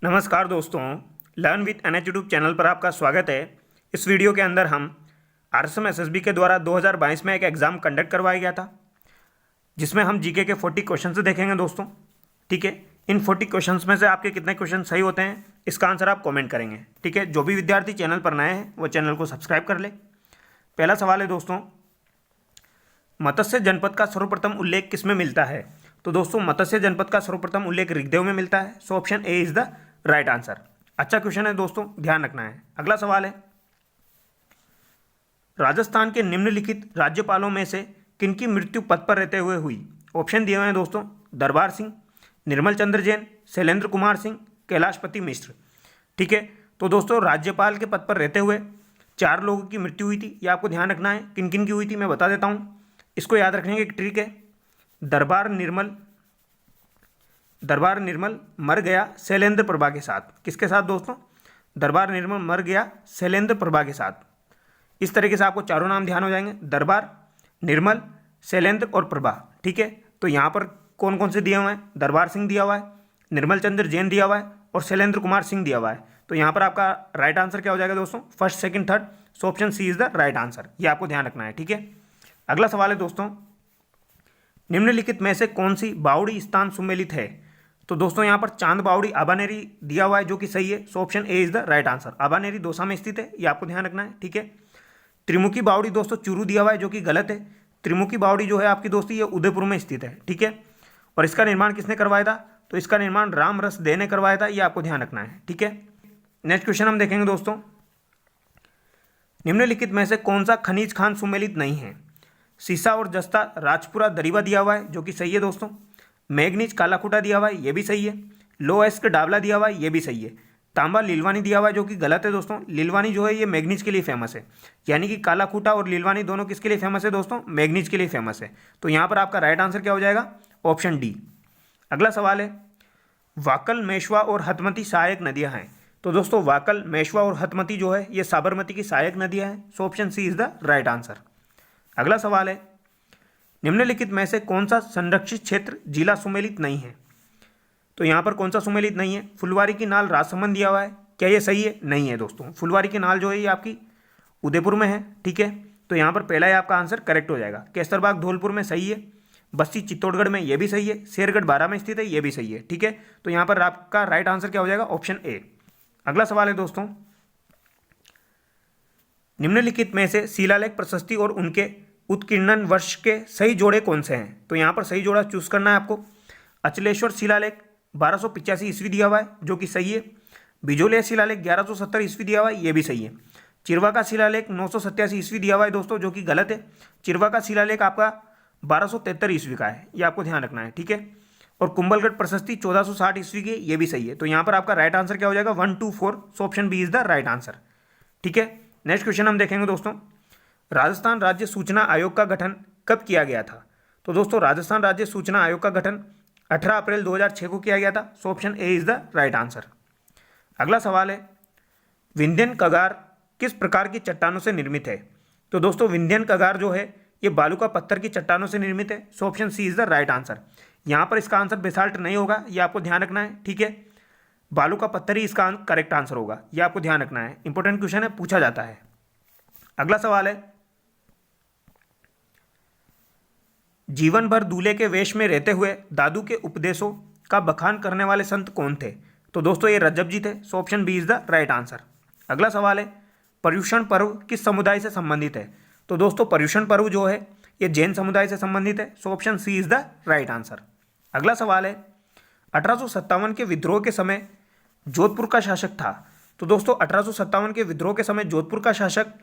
नमस्कार दोस्तों, learn with NH YouTube channel पर आपका स्वागत है। इस वीडियो के अंदर हम आरएसएम एसएसबी के द्वारा 2022 में एक एग्ज़ाम कंडक्ट करवाया गया था, जिसमें हम जीके के 40 क्वेश्चन देखेंगे दोस्तों। ठीक है, इन 40 क्वेश्चंस में से आपके कितने क्वेश्चन सही होते हैं इसका आंसर आप कमेंट करेंगे। ठीक है, जो भी विद्यार्थी चैनल पर नए हैं वो चैनल को सब्सक्राइब कर ले। पहला सवाल है दोस्तों, मत्स्य जनपद का सर्वप्रथम उल्लेख किस में मिलता है? तो दोस्तों मत्स्य जनपद का सर्वप्रथम उल्लेख ऋग्वेद में मिलता है। So option A is the right answer. अच्छा क्वेश्चन है दोस्तों, ध्यान रखना है। अगला सवाल है, राजस्थान के निम्नलिखित राज्यपालों में से किनकी मृत्यु पद पर रहते हुए हुई? ऑप्शन दिए हुए हैं दोस्तों, दरबार सिंह, निर्मल चंद्र जैन, शैलेंद्र कुमार सिंह, कैलाशपति मिश्र। ठीक है, तो दोस्तों राज्यपाल के पद पर रहते हुए 4 लोगों की मृत्यु हुई थी। ये आपको ध्यान रखना है। किन किन की हुई थी मैं बता देता हूँ। इसको याद रखने की एक ट्रिक है। दरबार निर्मल मर गया शैलेंद्र प्रभा के साथ। किसके साथ दोस्तों? दरबार निर्मल मर गया शैलेंद्र प्रभा के साथ। इस तरीके से आपको चारों नाम ध्यान हो जाएंगे, दरबार, निर्मल, शैलेंद्र और प्रभा। ठीक है, तो यहाँ पर कौन कौन से दिए हुए हैं? दरबार सिंह दिया हुआ है, निर्मल चंद्र जैन दिया हुआ है और शैलेंद्र कुमार सिंह दिया हुआ है। तो यहाँ पर आपका राइट आंसर क्या हो जाएगा दोस्तों? First, second, third. So option C is the right answer. ये आपको ध्यान रखना है। ठीक है, अगला सवाल है दोस्तों, निम्नलिखित में से कौन सी बावड़ी स्थान सुमेलित है? तो दोस्तों यहाँ पर चांद बावड़ी आबानेरी दिया हुआ है, जो कि सही है। So option A is the right answer. Abhaneri Dausa में स्थित है, ये आपको ध्यान रखना है। ठीक है, त्रिमुखी बावड़ी दोस्तों चूरू दिया हुआ है, जो कि गलत है। त्रिमुखी बावड़ी जो है आपकी दोस्ती ये उदयपुर में स्थित है। ठीक है, और इसका निर्माण किसने करवाया था? तो इसका निर्माण राम रस दे ने करवाया था, ये आपको ध्यान रखना है। ठीक है, नेक्स्ट क्वेश्चन हम देखेंगे दोस्तों, निम्नलिखित में से कौन सा खनिज खान सुमेलित नहीं है? सीसा और जस्ता राजपुरा दरीवा दिया हुआ है, जो कि सही है दोस्तों। मैग्नीज कालाकुटा दिया हुआ है, ये भी सही है। लोएस्क डावला दिया हुआ है, ये भी सही है। तांबा लीलवानी दिया हुआ है, जो कि गलत है दोस्तों। लीलवानी जो है ये मैग्नीज के लिए फेमस है, यानी कि कालाकुटा और लीलवानी दोनों किसके लिए फेमस है दोस्तों? मैग्नीज के लिए फेमस है। तो यहाँ पर आपका राइट आंसर क्या हो जाएगा? Option D. अगला सवाल है, वाकल, मेशवा और हथमती सहायक नदियाँ हैं। तो दोस्तों वाकल, मेशवा और हथमती जो है ये साबरमती की सहायक नदियाँ हैं। So option C is the right answer. अगला सवाल है, निम्नलिखित में से कौन सा संरक्षित क्षेत्र जिला सुमेलित नहीं है? तो यहाँ पर कौन सा सुमेलित नहीं है? फुलवारी की नाल राजसमंद दिया हुआ है, क्या ये सही है? नहीं है दोस्तों। फुलवारी की नाल जो है ये आपकी उदयपुर में है। ठीक है, तो यहाँ पर पहला ही आपका आंसर करेक्ट हो जाएगा। केसरबाग धौलपुर में सही है। बस्ती चित्तौड़गढ़ में ये भी सही है। शेरगढ़ बारा में स्थित है, ये भी सही है। ठीक है, तो यहाँ पर आपका राइट आंसर क्या हो जाएगा? Option A. अगला सवाल है दोस्तों, निम्नलिखित में से शिलालेख प्रशस्ति और उनके उत्कीर्णन वर्ष के सही जोड़े कौन से हैं? तो यहाँ पर सही जोड़ा चूज करना है आपको। अचलेश्वर शिलालेख 1285 ईस्वी दिया हुआ है, जो कि सही है। बिजोलिया शिलालेख 1170 ईस्वी दिया हुआ है, ये भी सही है। चिरवा का शिलालेख 987 ईस्वी दिया हुआ है दोस्तों, जो कि गलत है। चिरवा का शिलालेख आपका 1273 ईस्वी का है, ये आपको ध्यान रखना है। ठीक है, और कुंभलगढ़ प्रशस्ति 1460 ईस्वी की, ये भी सही है। तो यहाँ पर आपका राइट आंसर क्या हो जाएगा? 1, 2, 4। So option B is the right answer. ठीक है, नेक्स्ट क्वेश्चन हम देखेंगे दोस्तों, राजस्थान राज्य सूचना आयोग का गठन कब किया गया था? तो दोस्तों राजस्थान राज्य सूचना आयोग का गठन 18 अप्रैल 2006 को किया गया था। So option A is the right answer. अगला सवाल है, विंध्यन कगार किस प्रकार की चट्टानों से निर्मित है? तो दोस्तों विंध्यन कगार जो है ये बालू का पत्थर की चट्टानों से निर्मित है। So option C is the right answer. यहाँ पर इसका आंसर बेसाल्ट नहीं होगा, ये आपको ध्यान रखना है। ठीक है, बालू का पत्थर ही इसका करेक्ट आंसर होगा, ये आपको ध्यान रखना है। इंपॉर्टेंट क्वेश्चन है, पूछा जाता है। अगला सवाल है, जीवन भर दूल्हे के वेश में रहते हुए दादू के उपदेशों का बखान करने वाले संत कौन थे? तो दोस्तों ये रज्जब जी थे। So option B is the right answer. अगला सवाल है, पर्युषण पर्व किस समुदाय से संबंधित है? तो दोस्तों पर्युषण पर्व जो है ये जैन समुदाय से संबंधित है। So option C is the right answer. अगला सवाल है, 1857 के विद्रोह के समय जोधपुर का शासक था। तो दोस्तों 1857 के विद्रोह के समय जोधपुर का शासक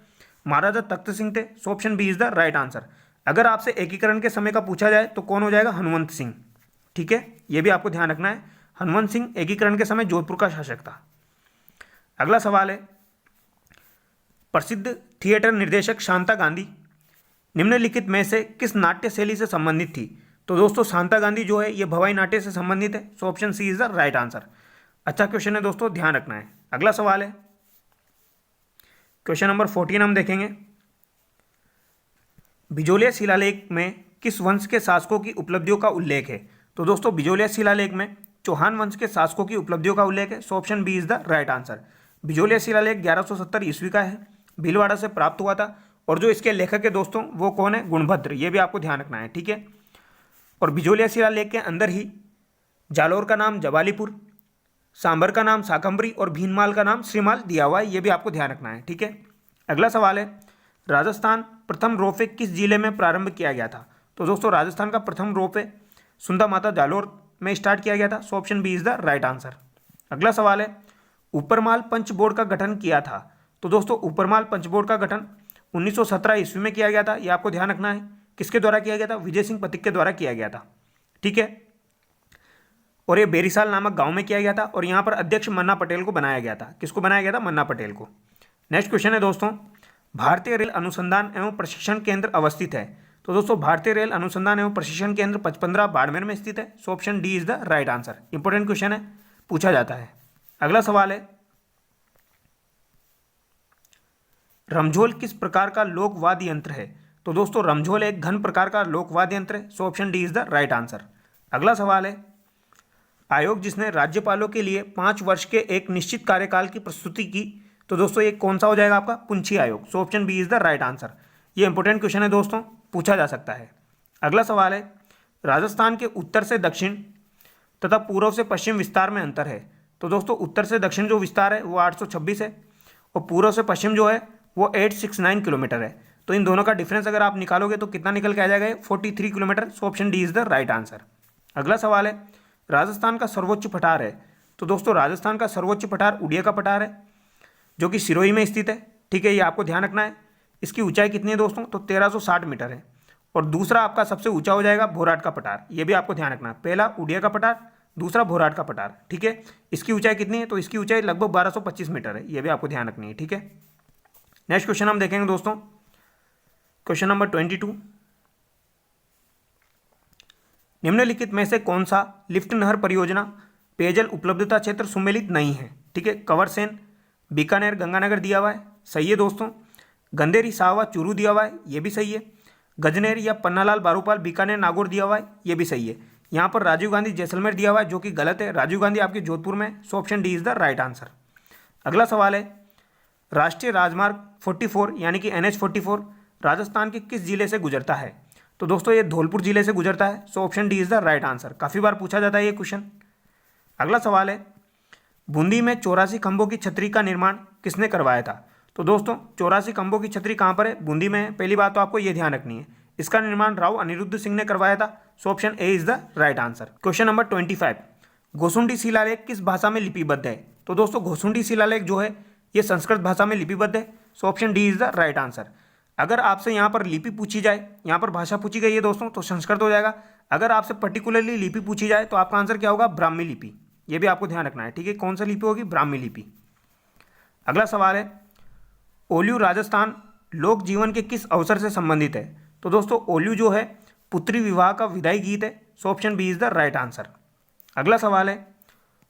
महाराजा तख्त सिंह थे। So option B is the right answer. अगर आपसे एकीकरण के समय का पूछा जाए तो कौन हो जाएगा? हनुमंत सिंह। ठीक है, ये भी आपको ध्यान रखना है। हनुमंत सिंह एकीकरण के समय जोधपुर का शासक था। अगला सवाल है, प्रसिद्ध थिएटर निर्देशक शांता गांधी निम्नलिखित में से किस नाट्य शैली से संबंधित थी? तो दोस्तों शांता गांधी जो है ये भवाई नाट्य से संबंधित है। So option C is the right answer. अच्छा क्वेश्चन है दोस्तों, ध्यान रखना है। अगला सवाल है, क्वेश्चन नंबर 14 हम देखेंगे, बिजोलिया शिलालेख में किस वंश के शासकों की उपलब्धियों का उल्लेख है? तो दोस्तों बिजोलिया शिलालेख में चौहान वंश के शासकों की उपलब्धियों का उल्लेख है, so option B is the right answer. Bijolia शिलालेख 1170 ईस्वी का है, भीलवाड़ा से प्राप्त हुआ था, और जो इसके लेखक है दोस्तों वो कौन है, गुणभद्र, ये भी आपको ध्यान रखना है, ठीक है। और बिजोलिया शिलालेख के अंदर ही जालौर का नाम जवालीपुर, सांबर का नाम शाकंभरी और भीनमाल का नाम श्रीमाल दिया हुआ है, ये भी आपको ध्यान रखना है, ठीक है। अगला सवाल है, राजस्थान प्रथम रोपवे किस जिले में प्रारंभ किया गया था? तो दोस्तों राजस्थान का प्रथम रोपवे सुंदा माता जालौर में स्टार्ट किया गया था, so option B is the right answer. अगला सवाल है, ऊपरमाल पंच बोर्ड का गठन किया था? तो दोस्तों ऊपरमाल पंच बोर्ड का गठन 1917 ईस्वी में किया गया था, ये आपको ध्यान रखना है। किसके द्वारा किया गया था? विजय सिंह पथिक के द्वारा किया गया था, ठीक है। और ये बेरीसाल नामक गांव में किया गया था, और यहाँ पर अध्यक्ष मन्ना पटेल को बनाया गया था। किसको बनाया गया था? मन्ना पटेल को। नेक्स्ट क्वेश्चन है दोस्तों, भारतीय रेल अनुसंधान एवं प्रशिक्षण केंद्र अवस्थित है? तो दोस्तों भारतीय रेल अनुसंधान एवं प्रशिक्षण केंद्र 55 बाड़मेर में स्थित है, so option D is the right answer. Important question है, पूछा जाता है। अगला सवाल है, रमझोल किस प्रकार का लोक वाद्य यंत्र है? तो दोस्तों रमझोल एक घन प्रकार का लोक वाद्य यंत्र है, so option D is the right answer. अगला सवाल है, आयोग जिसने राज्यपालों के लिए 5 वर्ष के एक निश्चित कार्यकाल की प्रस्तुति की, तो दोस्तों ये कौन सा हो जाएगा आपका? पुंछी आयोग, so option B is the right answer. ये इंपॉर्टेंट क्वेश्चन है दोस्तों, पूछा जा सकता है। अगला सवाल है, राजस्थान के उत्तर से दक्षिण तथा पूर्व से पश्चिम विस्तार में अंतर है? तो दोस्तों उत्तर से दक्षिण जो विस्तार है वो 826 है, और पूर्व से पश्चिम जो है वो 869 किलोमीटर है। तो इन दोनों का डिफरेंस अगर आप निकालोगे तो कितना निकल के आ जाएगा? 43 kilometre, so option D is the right answer. अगला सवाल है, राजस्थान का सर्वोच्च पठार है? तो दोस्तों राजस्थान का सर्वोच्च पठार उड़िया का पठार है, जो कि सिरोही में स्थित है, ठीक है, ये आपको ध्यान रखना है। इसकी ऊंचाई कितनी है दोस्तों? तो 1360 मीटर है। और दूसरा आपका सबसे ऊंचा हो जाएगा भोराट का पठार, ये भी आपको ध्यान रखना है। पहला उड़िया का पठार, दूसरा भोराट का पठार, ठीक है। इसकी ऊंचाई कितनी है? तो इसकी ऊंचाई लगभग 1225 मीटर है, ये भी आपको ध्यान रखनी है, ठीक है। नेक्स्ट क्वेश्चन हम देखेंगे दोस्तों, क्वेश्चन नंबर 22, निम्नलिखित में से कौन सा लिफ्ट नहर परियोजना पेयजल उपलब्धता क्षेत्र सुमेलित नहीं है? ठीक है, कंवरसेन बीकानेर गंगानगर दिया हुआ है, सही है दोस्तों। गंदेरी साहवा चूरू दिया हुआ है, ये भी सही है। गजनेर या पन्नालाल बारूपाल बीकानेर नागौर दिया हुआ है, ये भी सही है। यहाँ पर राजीव गांधी जैसलमेर दिया हुआ है, जो कि गलत है। राजीव गांधी आपके जोधपुर में, so option D is the right answer. अगला सवाल है, राष्ट्रीय राजमार्ग 44 यानी कि NH44 राजस्थान के किस जिले से गुजरता है? तो दोस्तों ये धौलपुर जिले से गुजरता है, so option D is the right answer. काफ़ी बार पूछा जाता है ये क्वेश्चन। अगला सवाल है, बूंदी में 84 खंभों की छतरी का निर्माण किसने करवाया था? तो दोस्तों 84 खंभों की छतरी कहाँ पर है? बूंदी में है। पहली बात तो आपको ये ध्यान रखनी है, इसका निर्माण राव अनिरुद्ध सिंह ने करवाया था, so option A is the right answer. Question number 25, Ghosundi शिलालेख किस भाषा में लिपिबद्ध है? तो दोस्तों घोसुंडी शिलालेख जो है ये संस्कृत भाषा में लिपिबद्ध है, so option D is the right answer. अगर आपसे यहाँ पर लिपि पूछी जाए, यहाँ पर भाषा पूछी गई है दोस्तों, तो संस्कृत हो जाएगा। अगर आपसे पर्टिकुलरली लिपि पूछी जाए तो आपका आंसर क्या होगा? ब्राह्मी लिपि, ये भी आपको ध्यान रखना है, ठीक है। कौन सा लिपि होगी? ब्राह्मी लिपि। अगला सवाल है, ओल्यू राजस्थान लोक जीवन के किस अवसर से संबंधित है? तो दोस्तों ओल्यू जो है पुत्री विवाह का विदाई गीत है, so option B is the right answer. अगला सवाल है,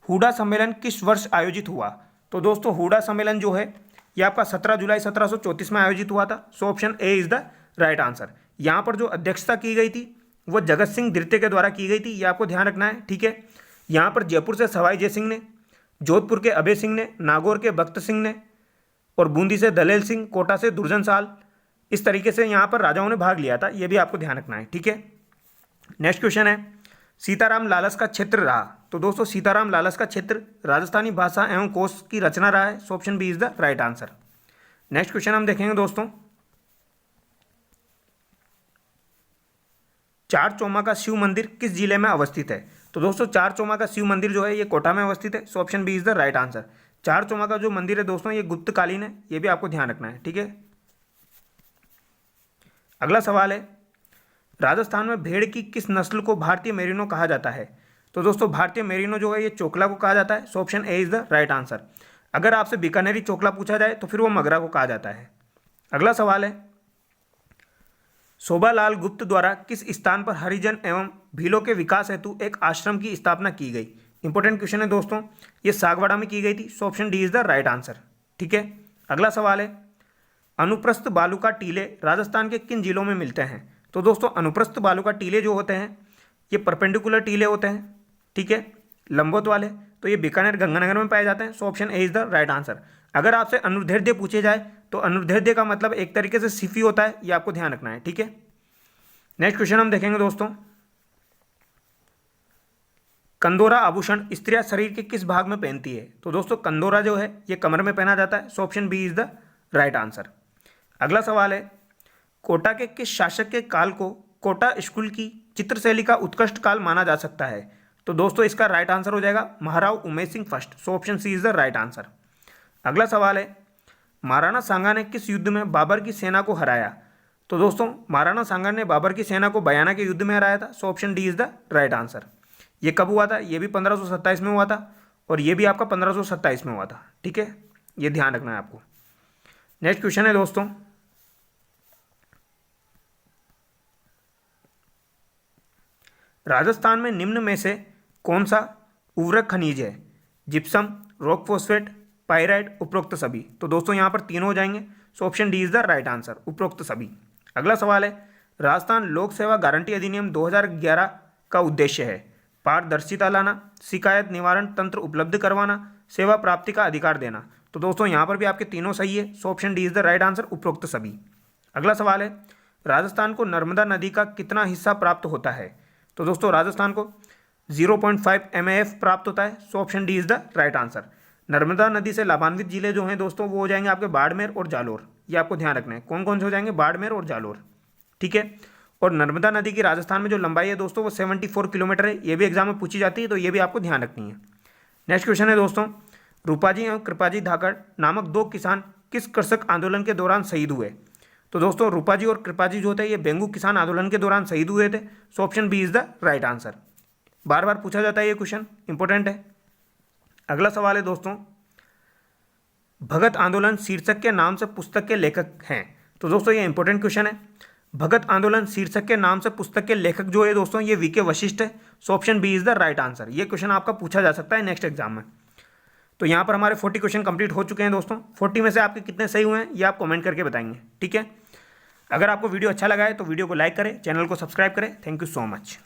हुडा सम्मेलन किस वर्ष आयोजित हुआ? तो दोस्तों हुडा सम्मेलन जो है ये आपका 17 जुलाई 1734 में आयोजित हुआ था, so option A is the right answer. यहाँ पर जो अध्यक्षता की गई थी वो जगत सिंह द्वितीय के द्वारा की गई थी, ये आपको ध्यान रखना है, ठीक है। यहाँ पर जयपुर से सवाई जय सिंह ने, जोधपुर के अभय सिंह ने, नागौर के भक्त सिंह ने, और बूंदी से दलेल सिंह, कोटा से दुर्जन साल, इस तरीके से यहाँ पर राजाओं ने भाग लिया था, ये भी आपको ध्यान रखना है, ठीक है। नेक्स्ट क्वेश्चन है, सीताराम लालस का क्षेत्र रहा? तो दोस्तों सीताराम लालस का क्षेत्र राजस्थानी भाषा एवं कोश की रचना रहा है, so option B is the right answer. Next question हम देखेंगे दोस्तों, चार चौमा का शिव मंदिर किस जिले में अवस्थित है? तो दोस्तों चार चौमा का शिव मंदिर जो है ये कोटा में अवस्थित है, so option B is the right answer. चार चौमा का जो मंदिर है दोस्तों ये गुप्तकालीन है, ये भी आपको ध्यान रखना है, ठीक है। अगला सवाल है, राजस्थान में भेड़ की किस नस्ल को भारतीय मेरिनो कहा जाता है? तो दोस्तों भारतीय मेरिनो जो है ये चोकला को कहा जाता है, so option A is the right answer. अगर आपसे बीकानेरी चोकला पूछा जाए तो फिर वो मगरा को कहा जाता है। अगला सवाल है, शोभालाल गुप्त द्वारा किस स्थान पर हरिजन एवं भीलों के विकास हेतु एक आश्रम की स्थापना की गई? इंपॉर्टेंट क्वेश्चन है दोस्तों, ये सागवाड़ा में की गई थी, so option D is the right answer, ठीक है। अगला सवाल है, अनुप्रस्थ बालू का टीले राजस्थान के किन जिलों में मिलते हैं? तो दोस्तों अनुप्रस्थ बालू का टीले जो होते हैं ये परपेंडिकुलर टीले होते हैं, ठीक है। लंबवत वाले, तो ये बीकानेर गंगानगर में पाए जाते हैं। So option A is the right answer. अगर आपसे अनुदैर्ध्य पूछे जाए तो अनुदैर्ध्य का मतलब एक तरीके से सिफी होता है, ये आपको ध्यान रखना है, ठीक है। नेक्स्ट क्वेश्चन हम देखेंगे दोस्तों, कंदोरा आभूषण स्त्रियां शरीर के किस भाग में पहनती है? तो दोस्तों कंदोरा जो है ये कमर में पहना जाता है। So option B is the right answer. अगला सवाल है, कोटा के किस शासक के काल को कोटा स्कूल की चित्रशैली का उत्कृष्ट काल माना जा सकता है? तो दोस्तों इसका राइट आंसर हो जाएगा Maharao Umesh Singh first. So option C is the right answer. अगला सवाल है, महाराणा सांगा ने किस युद्ध में बाबर की सेना को हराया? तो दोस्तों महाराणा सांगा ने बाबर की सेना को बयाना के युद्ध में हराया था। So option D is the right answer. ये कब हुआ था? ये भी 1527 में हुआ था और ये भी आपका 1527 में हुआ था, ठीक है, ये ध्यान रखना है आपको। नेक्स्ट क्वेश्चन है दोस्तों, राजस्थान में निम्न में से कौन सा उर्वरक खनिज है? जिप्सम, रॉक फॉस्फेट, पाइराइट, उपरोक्त सभी। तो दोस्तों यहाँ पर तीनों हो जाएंगे। So option D is the right answer, उपरोक्त सभी। अगला सवाल है, राजस्थान लोक सेवा गारंटी अधिनियम 2011 का उद्देश्य है पारदर्शिता लाना, शिकायत निवारण तंत्र उपलब्ध करवाना, सेवा प्राप्ति का अधिकार देना। तो दोस्तों यहाँ पर भी आपके तीनों सही है। So option D is the right answer, उपरोक्त सभी। अगला सवाल है, राजस्थान को नर्मदा नदी का कितना हिस्सा प्राप्त होता है? तो दोस्तों राजस्थान को 0.5 MAF प्राप्त होता है। So option D is the right answer. Narmada नदी से लाभान्वित जिले जो हैं दोस्तों वो हो जाएंगे आपके बाड़मेर और जालोर, ये आपको ध्यान रखना है। कौन कौन से हो जाएंगे? बाड़मेर और जालोर, ठीक है। और नर्मदा नदी की राजस्थान में जो लंबाई है दोस्तों वो 74 किलोमीटर है, ये भी एग्जाम में पूछी जाती है, तो ये भी आपको ध्यान रखनी है। नेक्स्ट क्वेश्चन है दोस्तों, रूपाजी एवं कृपाजी धाकड़ नामक 2 किसान किस कृषक आंदोलन के दौरान शहीद हुए? तो दोस्तों रूपाजी और कृपाजी जो थे ये बेंगू किसान आंदोलन के दौरान शहीद हुए थे। So option B is the right answer. बार बार पूछा जाता है ये क्वेश्चन, इंपॉर्टेंट है। अगला सवाल है दोस्तों, भगत आंदोलन शीर्षक के नाम से पुस्तक के लेखक हैं? तो दोस्तों ये इंपॉर्टेंट क्वेश्चन है। भगत आंदोलन शीर्षक के नाम से पुस्तक के लेखक जो है दोस्तों ये वीके वशिष्ठ है। So option B is the right answer. ये क्वेश्चन आपका पूछा जा सकता है नेक्स्ट एग्जाम में। तो यहाँ पर हमारे 40 क्वेश्चन कंप्लीट हो चुके हैं दोस्तों। 40 में से आपके कितने सही हुए हैं ये आप कमेंट करके बताएंगे, ठीक है। अगर आपको वीडियो अच्छा लगा है तो वीडियो को लाइक करें, चैनल को सब्सक्राइब करें। Thank you so much.